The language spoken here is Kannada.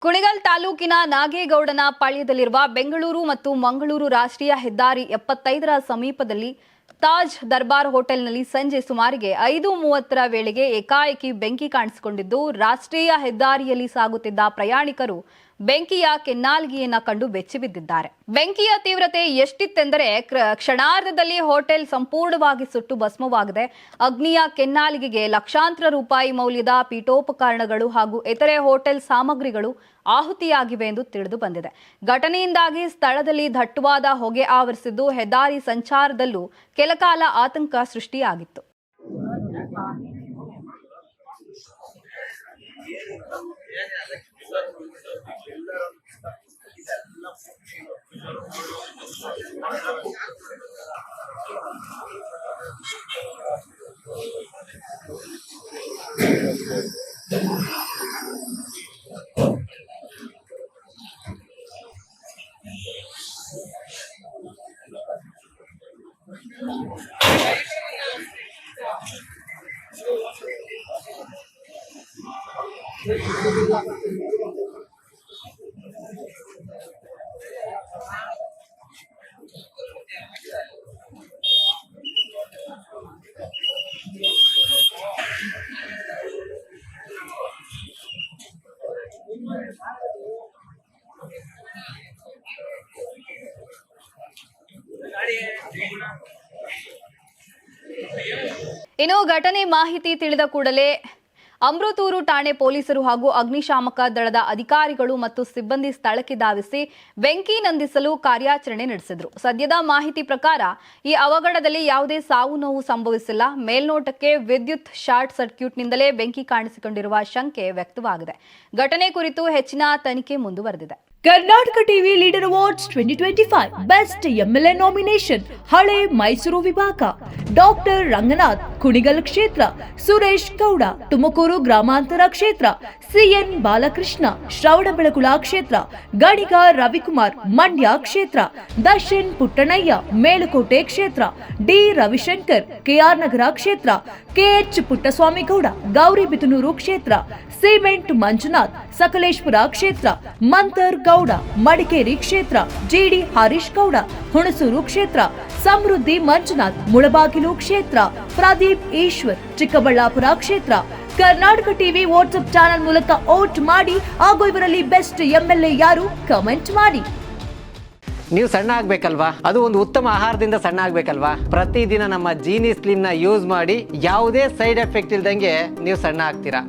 ಕುಣಿಗಲ್ ತಾಲೂಕಿನ ನಾಗೇಗೌಡನ ಪಾಳ್ಯದಲ್ಲಿರುವ ಬೆಂಗಳೂರು ಮತ್ತು ಮಂಗಳೂರು ರಾಷ್ಟ್ರೀಯ ಹೆದ್ದಾರಿ 75ರ ಸಮೀಪದಲ್ಲಿ ತಾಜ್ ದರ್ಬಾರ್ ಹೋಟೆಲ್ನಲ್ಲಿ ಸಂಜೆ ಸುಮಾರಿಗೆ 5:30ರ ವೇಳೆಗೆ ಏಕಾಏಕಿ ಬೆಂಕಿ ಕಾಣಿಸಿಕೊಂಡಿದ್ದು ರಾಷ್ಟ್ರೀಯ ಹೆದ್ದಾರಿಯಲ್ಲಿ ಸಾಗುತ್ತಿದ್ದ ಪ್ರಯಾಣಿಕರು ಬೆಂಕಿಯ ಕೆನ್ನಾಲಿಗೆಯನ್ನ ಕಂಡು ಬೆಚ್ಚಿಬಿದ್ದಿದ್ದಾರೆ. ಬೆಂಕಿಯ ತೀವ್ರತೆ ಎಷ್ಟಿತ್ತೆಂದರೆ ಕ್ಷಣಾರ್ಧದಲ್ಲಿ ಹೋಟೆಲ್ ಸಂಪೂರ್ಣವಾಗಿ ಸುಟ್ಟು ಭಸ್ಮವಾಗಿದೆ. ಅಗ್ನಿಯ ಕೆನ್ನಾಲಿಗೆಗೆ ಲಕ್ಷಾಂತರ ರೂಪಾಯಿ ಮೌಲ್ಯದ ಪೀಠೋಪಕರಣಗಳು ಹಾಗೂ ಇತರೆ ಹೋಟೆಲ್ ಸಾಮಗ್ರಿಗಳು ಆಹುತಿಯಾಗಿವೆ ಎಂದು ತಿಳಿದು ಬಂದಿದೆ. ಘಟನೆಯಿಂದಾಗಿ ಸ್ಥಳದಲ್ಲಿ ದಟ್ಟವಾದ ಹೊಗೆ ಆವರಿಸಿದ್ದು ಹೆದ್ದಾರಿ ಸಂಚಾರದಲ್ಲೂ ಕೆಲಕಾಲ ಆತಂಕ ಸೃಷ್ಟಿಯಾಗಿತ್ತು. ಇನ್ನು ಘಟನೆ ಮಾಹಿತಿ ತಿಳಿದ ಕೂಡಲೇ ಅಮೃತೂರು ಠಾಣೆ ಪೊಲೀಸರು ಹಾಗೂ ಅಗ್ನಿಶಾಮಕ ದಳದ ಅಧಿಕಾರಿಗಳು ಮತ್ತು ಸಿಬ್ಬಂದಿ ಸ್ಥಳಕ್ಕೆ ಧಾವಿಸಿ ಬೆಂಕಿ ನಂದಿಸಲು ಕಾರ್ಯಾಚರಣೆ ನಡೆಸಿದರು. ಸದ್ಯದ ಮಾಹಿತಿ ಪ್ರಕಾರ ಈ ಅವಘಡದಲ್ಲಿ ಯಾವುದೇ ಸಾವು ನೋವು ಸಂಭವಿಸಿಲ್ಲ. ಮೇಲ್ನೋಟಕ್ಕೆ ವಿದ್ಯುತ್ ಶಾರ್ಟ್ ಸರ್ಕ್ಯೂಟ್ನಿಂದಲೇ ಬೆಂಕಿ ಕಾಣಿಸಿಕೊಂಡಿರುವ ಶಂಕೆ ವ್ಯಕ್ತವಾಗಿದೆ. ಘಟನೆ ಕುರಿತು ಹೆಚ್ಚಿನ ತನಿಖೆ ಮುಂದುವರೆದಿದೆ. Karnataka TV leader awards 2025 best MLA nomination ಹಳೆ ಮೈಸೂರು ವಿಭಾಗ ಡಾಕ್ಟರ್ ರಂಗನಾಥ್ ಕುಣಿಗಲ್ ಕ್ಷೇತ್ರ, ಸುರೇಶ್ ಗೌಡ ತುಮಕೂರು ಗ್ರಾಮಾಂತರ ಕ್ಷೇತ್ರ, ಸಿಎನ್ ಬಾಲಕೃಷ್ಣ ಶ್ರವಣಬೆಳಗೊಳ ಕ್ಷೇತ್ರ, ಗಣಿಗ ರವಿಕುಮಾರ್ ಮಂಡ್ಯ ಕ್ಷೇತ್ರ, ದರ್ಶನ್ ಪುಟ್ಟಣಯ್ಯ ಮೇಲುಕೋಟೆ ಕ್ಷೇತ್ರ, ಡಿ ರವಿಶಂಕರ್ ಕೆಆರ್ ನಗರ ಕ್ಷೇತ್ರ, ಕೆಎಚ್ ಪುಟ್ಟಸ್ವಾಮಿಗೌಡ ಗೌರಿಬಿದನೂರು ಕ್ಷೇತ್ರ, ಸಿಮೆಂಟ್ ಮಂಜುನಾಥ್ ಸಕಲೇಶ್ಪುರ ಕ್ಷೇತ್ರ, ಮಂತರ್ ಗೌಡ ಮಡಿಕೇರಿ ಕ್ಷೇತ್ರ, ಜಿಡಿ ಹರೀಶ್ ಗೌಡ ಹುಣಸೂರು ಕ್ಷೇತ್ರ, ಸಮೃದ್ಧಿ ಮಂಜುನಾಥ್ ಮುಳಬಾಗಿಲು ಕ್ಷೇತ್ರ, ಪ್ರದೀಪ್ ಈಶ್ವರ್ ಚಿಕ್ಕಬಳ್ಳಾಪುರ ಕ್ಷೇತ್ರ. ಕರ್ನಾಟಕ ಟಿವಿ ವಾಟ್ಸ್ಆಪ್ ಚಾನೆಲ್ ಮೂಲಕ ವೋಟ್ ಮಾಡಿ ಹಾಗೂ ಇವರಲ್ಲಿ ಬೆಸ್ಟ್ ಎಂಎಲ್ಎ ಯಾರು ಕಮೆಂಟ್ ಮಾಡಿ. ನೀವು ಸಣ್ಣ ಆಗ್ಬೇಕಲ್ವಾ? ಅದು ಒಂದು ಉತ್ತಮ ಆಹಾರದಿಂದ ಸಣ್ಣ ಆಗ್ಬೇಕಲ್ವಾ? ಪ್ರತಿದಿನ ನಮ್ಮ ಜೀನಿ ಸ್ಲಿಮ್ ನ ಯೂಸ್ ಮಾಡಿ ಯಾವುದೇ ಸೈಡ್ ಎಫೆಕ್ಟ್ ಇಲ್ದಂಗೆ ನೀವು ಸಣ್ಣ ಆಗ್ತೀರಾ.